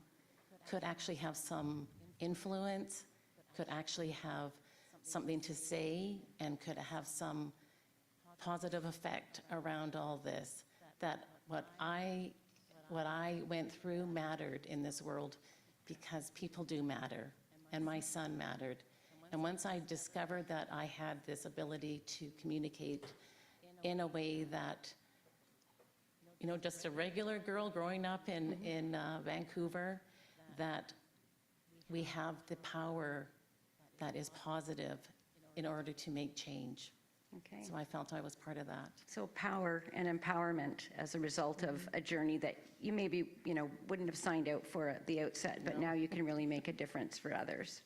could actually have some influence, could actually have something to say, and could have some positive effect around all this, that what I went through mattered in this world, because people do matter, and my son mattered. And once I discovered that I had this ability to communicate in a way that, just a regular girl growing up in Vancouver, that we have the power that is positive in order to make change. Okay. So I felt I was part of that. So power and empowerment as a result of a journey that you maybe, wouldn't have signed out for at the outset, but now you can really make a difference for others.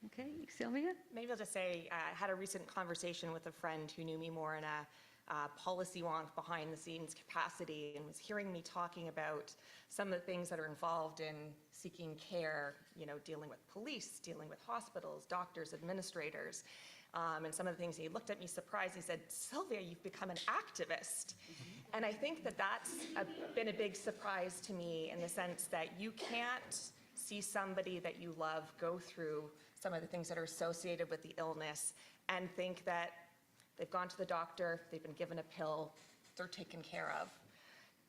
Okay, Sylvia? Maybe I'll just say, I had a recent conversation with a friend who knew me more in a policy wonk behind the scenes capacity, and was hearing me talking about some of the things that are involved in seeking care, dealing with police, dealing with hospitals, doctors, administrators, and some of the things. He looked at me surprised. He said, "Sylvia, you've become an activist." And I think that that's been a big surprise to me, in the sense that you can't see somebody that you love go through some of the things that are associated with the illness and think that they've gone to the doctor, they've been given a pill, they're taken care of.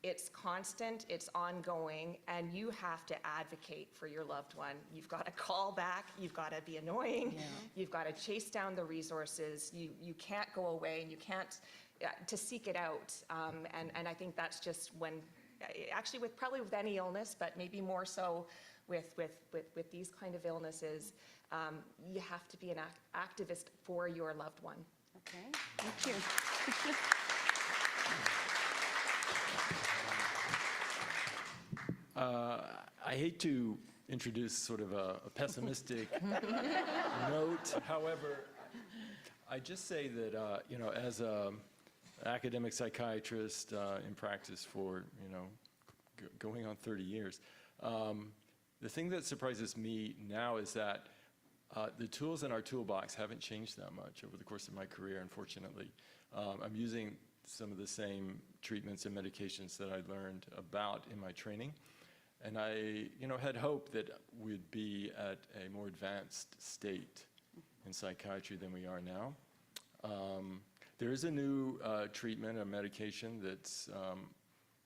It's constant, it's ongoing, and you have to advocate for your loved one. You've got to call back, you've got to be annoying, you've got to chase down the resources, you can't go away, and you can't, to seek it out. And I think that's just when, actually probably with any illness, but maybe more so with these kind of illnesses, you have to be an activist for your loved one. Okay, thank you. I hate to introduce sort of a pessimistic note. However, I just say that, as an academic psychiatrist in practice for, going on 30 years, the thing that surprises me now is that the tools in our toolbox haven't changed that much over the course of my career, unfortunately. I'm using some of the same treatments and medications that I learned about in my training. And I, had hoped that we'd be at a more advanced state in psychiatry than we are now. There is a new treatment, a medication that's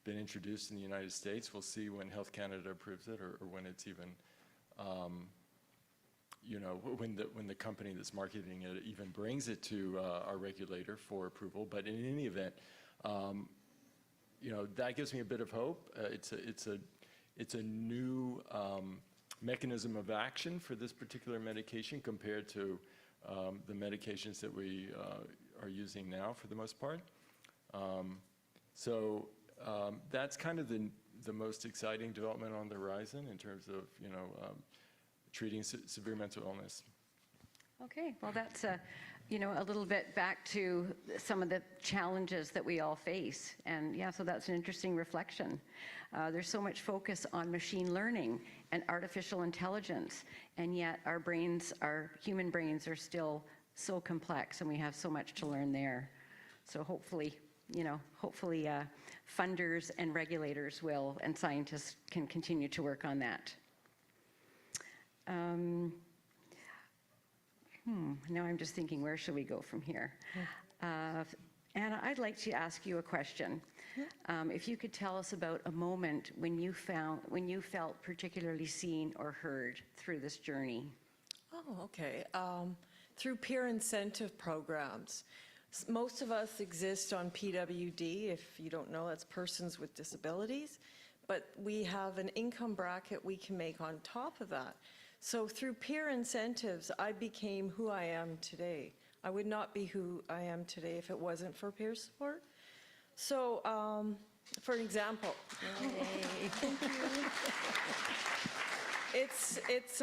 been introduced in the United States. We'll see when Health Canada approves it, or when it's even, when the company that's marketing it even brings it to our regulator for approval. But in any event, that gives me a bit of hope. It's a new mechanism of action for this particular medication compared to the medications that we are using now for the most part. So that's kind of the most exciting development on the horizon in terms of, treating severe mental illness. Okay, well, that's a little bit back to some of the challenges that we all face. And yeah, so that's an interesting reflection. There's so much focus on machine learning and artificial intelligence, and yet our human brains are still so complex, and we have so much to learn there. So hopefully, funders and regulators will, and scientists can continue to work on that. Now I'm just thinking, where should we go from here? Anna, I'd like to ask you a question. If you could tell us about a moment when you felt particularly seen or heard through this journey. Oh, okay. Through peer incentive programs. Most of us exist on PWD. If you don't know, that's persons with disabilities. But we have an income bracket we can make on top of that. So through peer incentives, I became who I am today. I would not be who I am today if it wasn't for peer support. So, for example, thank you. It's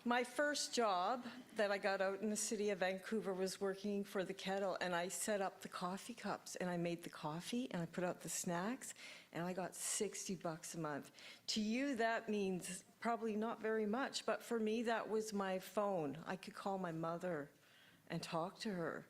my first job that I got out in the city of Vancouver was working for the Kettle, and I set up the coffee cups, and I made the coffee, and I put out the snacks, and I got $60 a month. To you, that means probably not very much, but for me, that was my phone. I could call my mother and talk to her.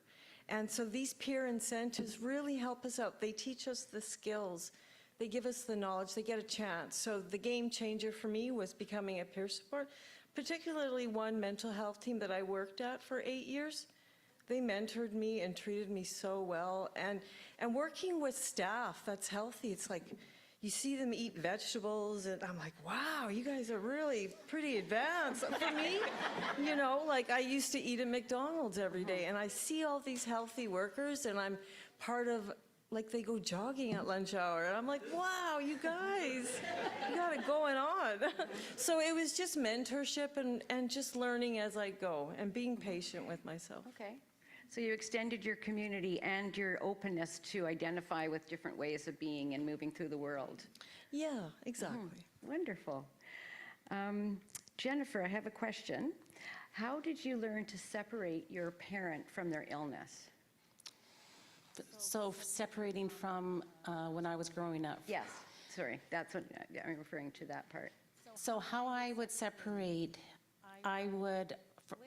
And so these peer incentives really help us out. They teach us the skills. They give us the knowledge. They get a chance. So the game changer for me was becoming a peer support, particularly one mental health team that I worked at for 8 years. They mentored me and treated me so well. And working with staff that's healthy, it's like, you see them eat vegetables, and I'm like, wow, you guys are really pretty advanced. For me, like I used to eat at McDonald's every day, and I see all these healthy workers, and I'm part of, like they go jogging at lunch hour, and I'm like, wow, you guys, you got it going on. So it was just mentorship and just learning as I go, and being patient with myself. Okay. So you extended your community and your openness to identify with different ways of being and moving through the world. Yeah, exactly. Wonderful. Jennifer, I have a question. How did you learn to separate your parent from their illness? So separating from when I was growing up. Yes, sorry, that's what I'm referring to, that part. So how I would separate, I would,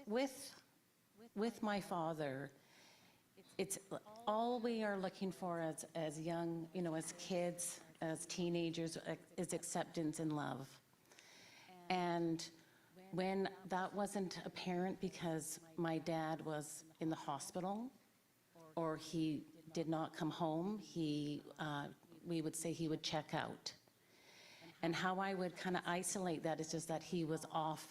with my father, it's all we are looking for as young, as kids, as teenagers, is acceptance and love. And when that wasn't apparent because my dad was in the hospital or he did not come home, we would say he would check out. And how I would kind of isolate that is just that he was off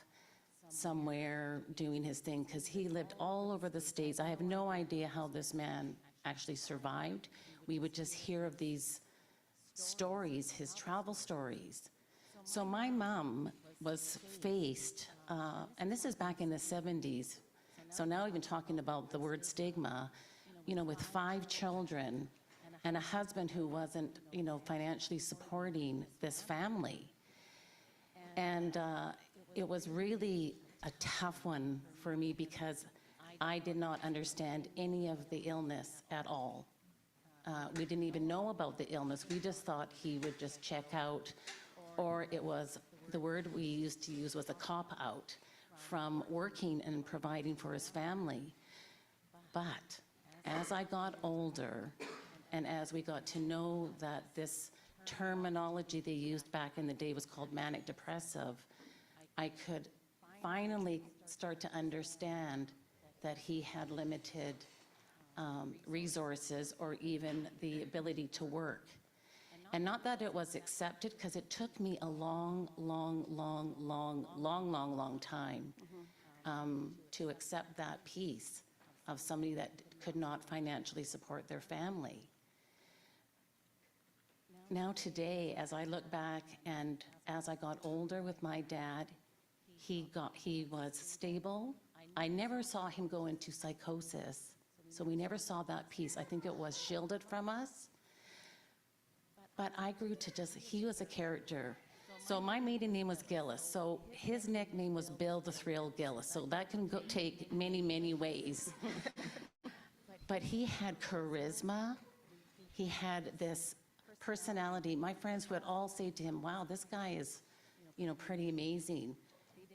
somewhere doing his thing, because he lived all over the States. I have no idea how this man actually survived. We would just hear of these stories, his travel stories. So my mom was faced, and this is back in the 70s, so now even talking about the word stigma, with 5 children and a husband who wasn't, financially supporting this family. And it was really a tough one for me because I did not understand any of the illness at all. We didn't even know about the illness. We just thought he would just check out, or it was, the word we used to use was a cop-out from working and providing for his family. But as I got older, and as we got to know that this terminology they used back in the day was called manic depressive, I could finally start to understand that he had limited resources or even the ability to work. And not that it was accepted, because it took me a long time to accept that piece of somebody that could not financially support their family. Now today, as I look back and as I got older with my dad, he was stable. I never saw him go into psychosis, so we never saw that piece. I think it was shielded from us. But I grew to he was a character. So my maiden name was Gillis, so his nickname was Bill the Thrill Gillis, so that can take many ways. But he had charisma, he had this personality. My friends would all say to him, wow, this guy is, pretty amazing.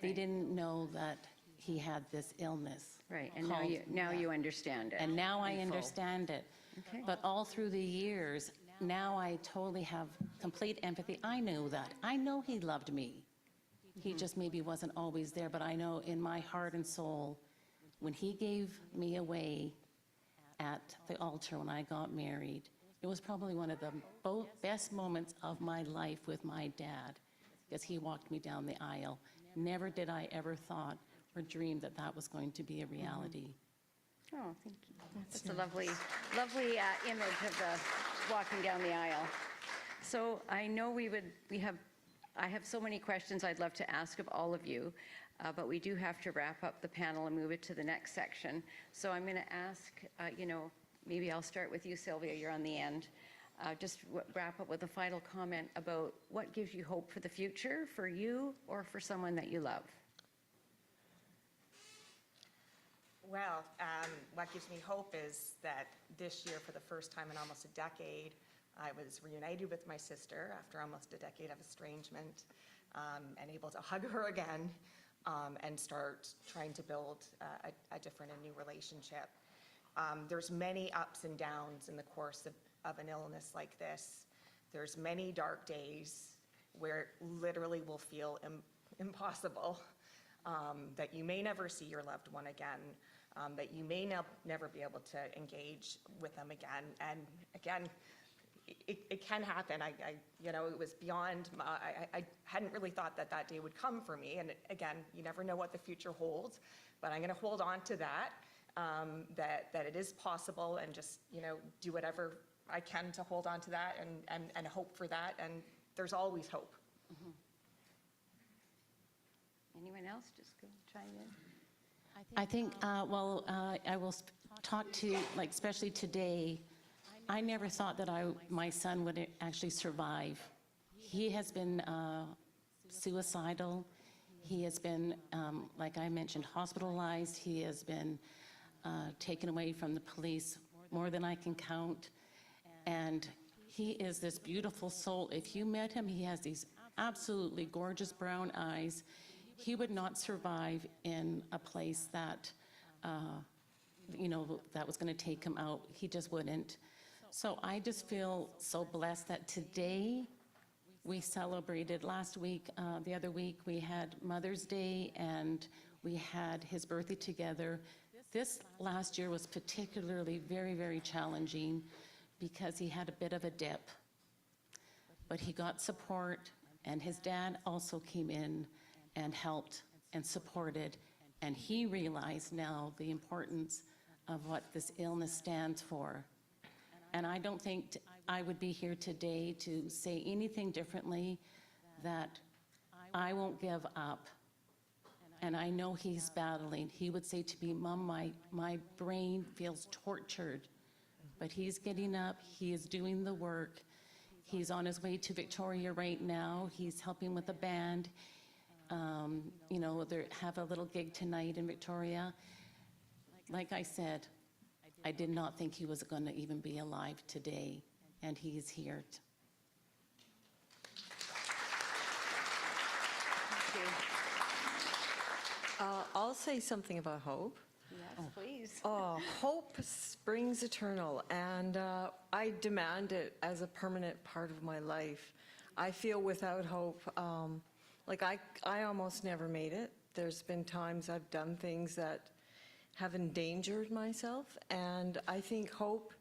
They didn't know that he had this illness. Right, and now you understand it. And now I in full. understand it. Okay. But all through the years, now I totally have complete empathy. I knew that. I know he loved me. He just maybe wasn't always there, but I know in my heart and soul, when he gave me away at the altar when I got married, it was probably one of the best moments of my life with my dad, because he walked me down the aisle. Never did I ever thought or dream that that was going to be a reality. Oh, thank you. That's a lovely image of the walking down the aisle. So I know I have so many questions I'd love to ask of all of you, but we do have to wrap up the panel and move it to the next section. So I'm going to ask, maybe I'll start with you, Sylvia, you're on the end. Just wrap up with a final comment about what gives you hope for the future, for you or for someone that you love. Well, what gives me hope is that this year, for the first time in almost a decade, I was reunited with my sister after almost a decade of estrangement, and able to hug her again and start trying to build a different and new relationship. There's many ups and downs in the course of an illness like this. There's many dark days where it literally will feel impossible, that you may never see your loved one again, that you may never be able to engage with them again. And again, it can happen. It was beyond, I hadn't really thought that day would come for me. And again, you never know what the future holds, but I'm gonna hold on to that, that it is possible, and just, do whatever I can to hold on to that and hope for that. And there's always hope. Mm-hmm. Anyone else? Just go chime in. I think, I will talk to, like, especially today, I never thought that my son would actually survive. He has been suicidal. He has been, like I mentioned, hospitalized. He has been taken away from the police more than I can count. And he is this beautiful soul. If you met him, he has these absolutely gorgeous brown eyes. He would not survive in a place that, that was going to take him out. He just wouldn't. So I just feel so blessed that today we celebrated last week, the other week, we had Mother's Day and we had his birthday together. This last year was particularly very, very challenging because he had a bit of a dip. But he got support, and his dad also came in and helped and supported, and he realized now the importance of what this illness stands for. And I don't think I would be here today to say anything differently, that I won't give up. And I know he's battling. He would say to me, Mom, my brain feels tortured. But he's getting up, he is doing the work. He's on his way to Victoria right now. He's helping with the band. They have a little gig tonight in Victoria. Like I said, I did not think he was going to even be alive today, and he is here. Thank you. I'll say something about hope. Yes, please. Hope springs eternal, and I demand it as a permanent part of my life. I feel without hope, I almost never made it. There's been times I've done things that have endangered myself, and I think hope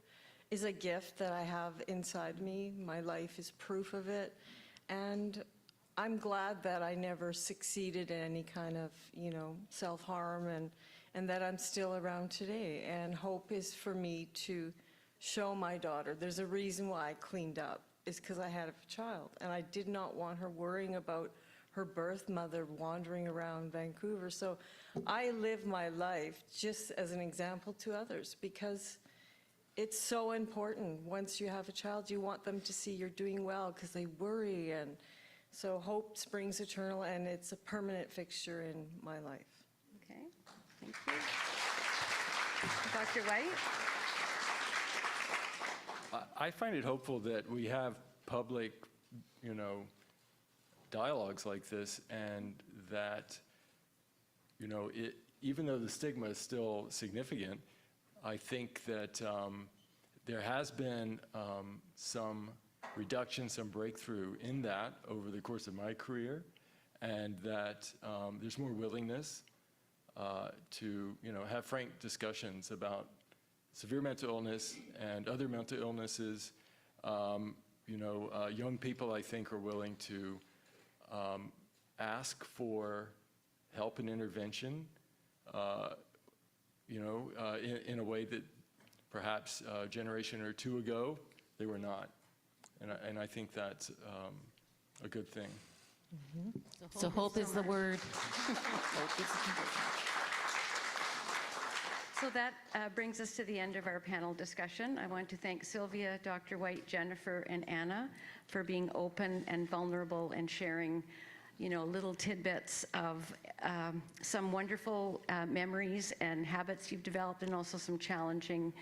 is a gift that I have inside me. My life is proof of it, and I'm glad that I never succeeded in any kind of, self-harm, and that I'm still around today. And hope is for me to show my daughter. There's a reason why I cleaned up, is because I had a child, and I did not want her worrying about her birth mother wandering around Vancouver. So I live my life just as an example to others, because it's so important. Once you have a child, you want them to see you're doing well, because they worry. And so hope springs eternal, and it's a permanent fixture in my life. Okay, thank you. Dr. White? I find it hopeful that we have public, dialogues like this, and that, even though the stigma is still significant, I think that there has been some reduction, some breakthrough in that over the course of my career, and that there's more willingness to, have frank discussions about severe mental illness and other mental illnesses. Young people, I think, are willing to ask for help and intervention, in a way that perhaps a generation or two ago they were not. And I think that's a good thing. Mm-hmm. So hope is the word. Hope is the condition. So that brings us to the end of our panel discussion. I want to thank Sylvia, Dr. White, Jennifer, and Anna for being open and vulnerable and sharing, little tidbits of some wonderful memories and habits you've developed, and also some challenging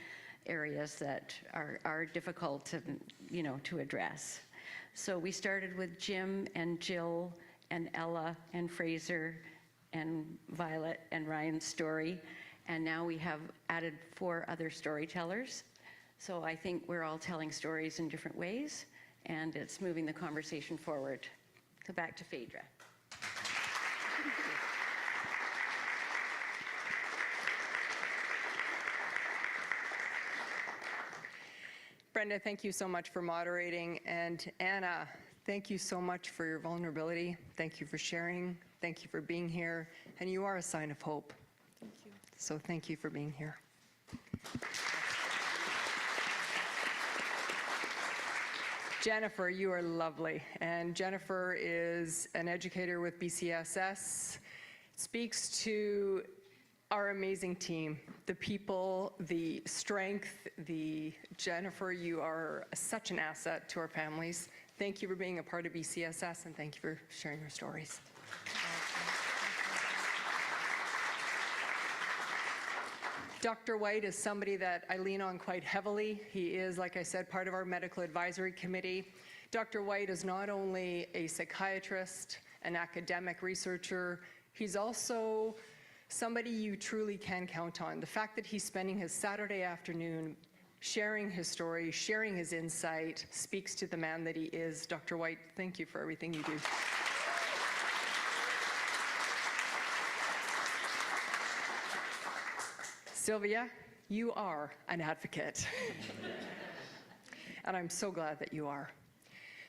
areas that are difficult to address. So we started with Jim and Jill and Ella and Fraser and Violet and Ryan's story. And now we have added 4 other storytellers. So I think we're all telling stories in different ways, and it's moving the conversation forward. So back to Faydra. Brenda, thank you so much for moderating. And Anna, thank you so much for your vulnerability. Thank you for sharing. Thank you for being here. And you are a sign of hope. Thank you. So thank you for being here. Jennifer, you are lovely. And Jennifer is an educator with BCSS, speaks to our amazing team, the people, the strength, Jennifer, you are such an asset to our families. Thank you for being a part of BCSS, and thank you for sharing your stories. Dr. White is somebody that I lean on quite heavily. He is, like I said, part of our medical advisory committee. Dr. White is not only a psychiatrist, an academic researcher, he's also somebody you truly can count on. The fact that he's spending his Saturday afternoon sharing his story, sharing his insight, speaks to the man that he is. Dr. White, thank you for everything you do. Sylvia, you are an advocate. And I'm so glad that you are.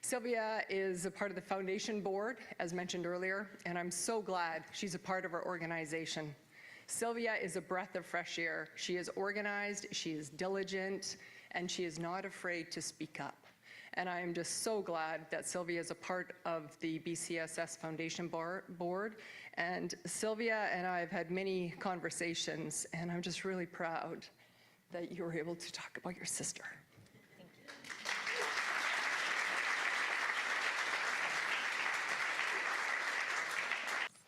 Sylvia is a part of the foundation board, as mentioned earlier, and I'm so glad she's a part of our organization. Sylvia is a breath of fresh air. She is organized, she is diligent, and she is not afraid to speak up. And I am just so glad that Sylvia is a part of the BCSS Foundation board. And Sylvia and I have had many conversations, and I'm just really proud that you were able to talk about your sister.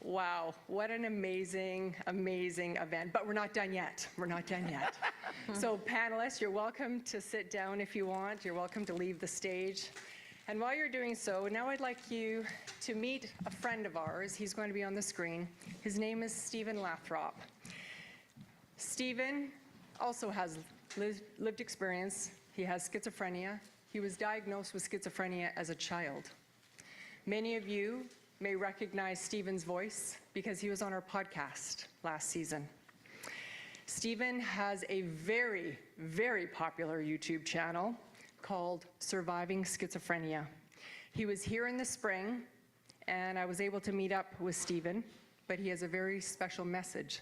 Wow, what an amazing, amazing event. But we're not done yet. We're not done yet. So panelists, you're welcome to sit down if you want. You're welcome to leave the stage. And while you're doing so, now I'd like you to meet a friend of ours. He's going to be on the screen. His name is Stephen Lathrop. Stephen also has lived experience. He has schizophrenia. He was diagnosed with schizophrenia as a child. Many of you may recognize Stephen's voice because he was on our podcast last season. Stephen has a very, very popular YouTube channel called Surviving Schizophrenia. He was here in the spring, and I was able to meet up with Stephen, but he has a very special message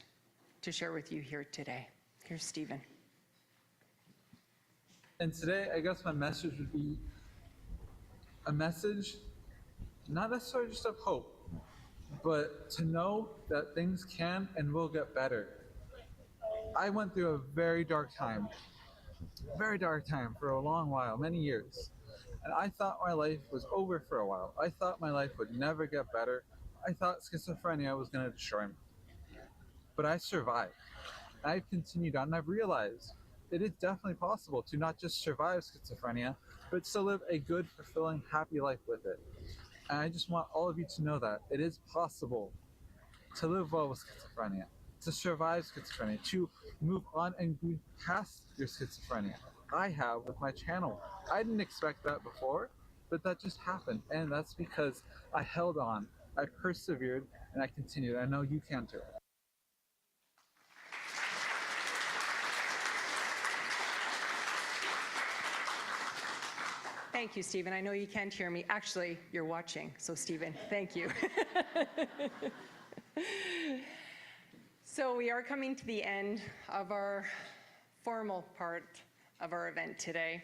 to share with you here today. Here's Stephen. And today, I guess my message would be a message not necessarily just of hope, but to know that things can and will get better. I went through a very dark time for a long while, many years. And I thought my life was over for a while. I thought my life would never get better. I thought schizophrenia was going to destroy me. But I survived. I've continued on, and I've realized it is definitely possible to not just survive schizophrenia, but to live a good, fulfilling, happy life with it. And I just want all of you to know that it is possible to live well with schizophrenia, to survive schizophrenia, to move on and move past your schizophrenia. I have with my channel. I didn't expect that before, but that just happened. And that's because I held on, I persevered, and I continued. I know you can too. Thank you, Stephen. I know you can't hear me. Actually, you're watching, so Stephen, thank you. So we are coming to the end of our formal part of our event today.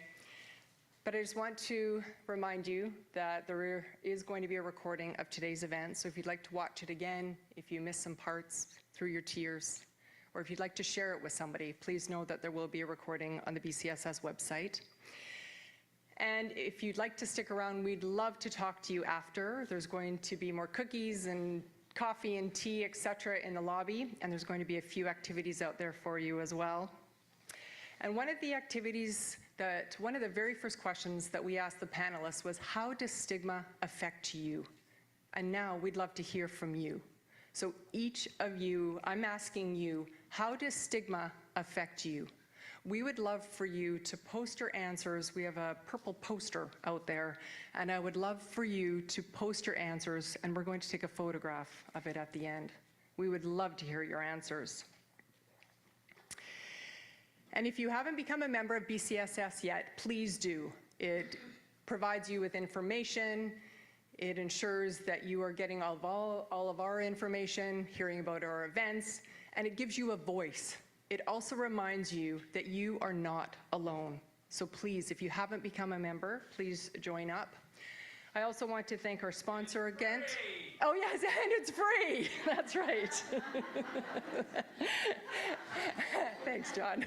But I just want to remind you that there is going to be a recording of today's event. So if you'd like to watch it again, if you missed some parts through your tears, or if you'd like to share it with somebody, please know that there will be a recording on the BCSS website. And if you'd like to stick around, we'd love to talk to you after. There's going to be more cookies and coffee and tea, etc. in the lobby, and there's going to be a few activities out there for you as well. And one of the very first questions that we asked the panelists was, how does stigma affect you? And now we'd love to hear from you. So each of you, I'm asking you, how does stigma affect you? We would love for you to post your answers. We have a purple poster out there, and I would love for you to post your answers, and we're going to take a photograph of it at the end. We would love to hear your answers. And if you haven't become a member of BCSS yet, please do. It provides you with information. It ensures that you are getting all of our information, hearing about our events, and it gives you a voice. It also reminds you that you are not alone. So please, if you haven't become a member, please join up. I also want to thank our sponsor again. Oh yes, and it's free. That's right. Thanks, John.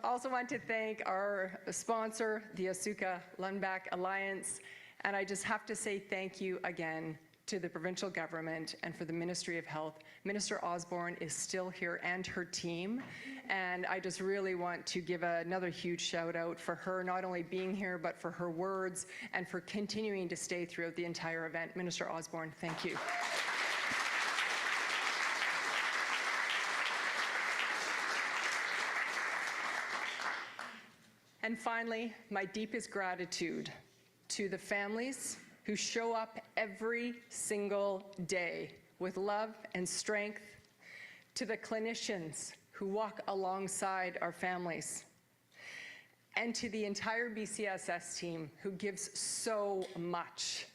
Also want to thank our sponsor, the Asuka Lundback Alliance, and I just have to say thank you again to the provincial government and for the Ministry of Health. Minister Osborne is still here and her team, and I just really want to give another huge shout out for her not only being here, but for her words and for continuing to stay throughout the entire event. Minister Osborne, thank you. And finally, my deepest gratitude to the families who show up every single day with love and strength, to the clinicians who walk alongside our families, and to the entire BCSS team who gives so much.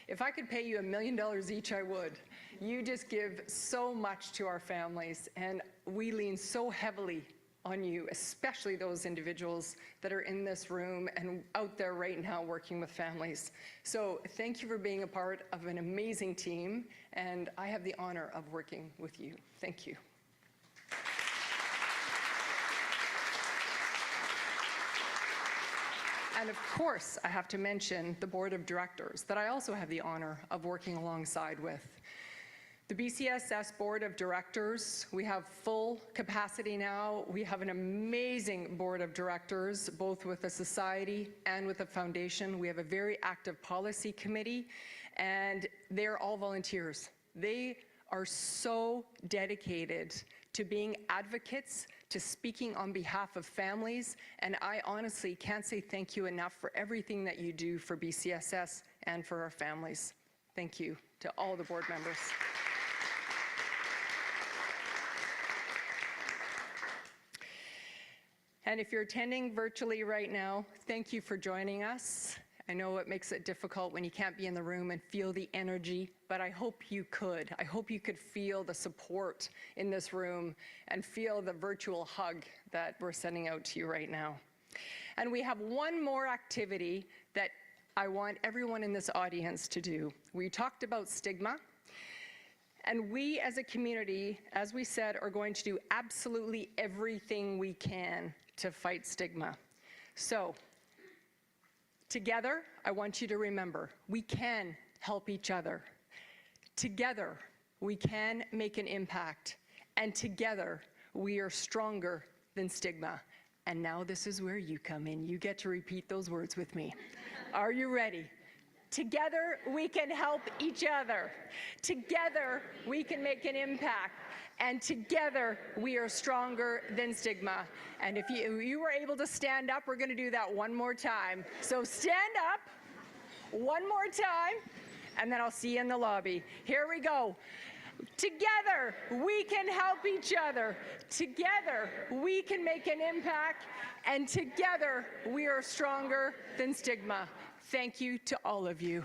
If I could pay you $1 million each, I would. You just give so much to our families, and we lean so heavily on you, especially those individuals that are in this room and out there right now working with families. So thank you for being a part of an amazing team, and I have the honor of working with you. Thank you. And of course, I have to mention the board of directors that I also have the honor of working alongside with. The BCSS Board of Directors, we have full capacity now. We have an amazing board of directors, both with the society and with the foundation. We have a very active policy committee, and they're all volunteers. They are so dedicated to being advocates, to speaking on behalf of families, and I honestly can't say thank you enough for everything that you do for BCSS and for our families. Thank you to all the board members. And if you're attending virtually right now, thank you for joining us. I know it makes it difficult when you can't be in the room and feel the energy, but I hope you could. I hope you could feel the support in this room and feel the virtual hug that we're sending out to you right now. And we have one more activity that I want everyone in this audience to do. We talked about stigma, and we as a community, as we said, are going to do absolutely everything we can to fight stigma. So, together, I want you to remember, we can help each other. Together, we can make an impact. And together, we are stronger than stigma. And now this is where you come in. You get to repeat those words with me. Are you ready? Together, we can help each other. Together, we can make an impact. And together, we are stronger than stigma. And if you were able to stand up, we're going to do that one more time. So stand up one more time, and then I'll see you in the lobby. Here we go. Together, we can help each other. Together, we can make an impact. And together, we are stronger than stigma. Thank you to all of you.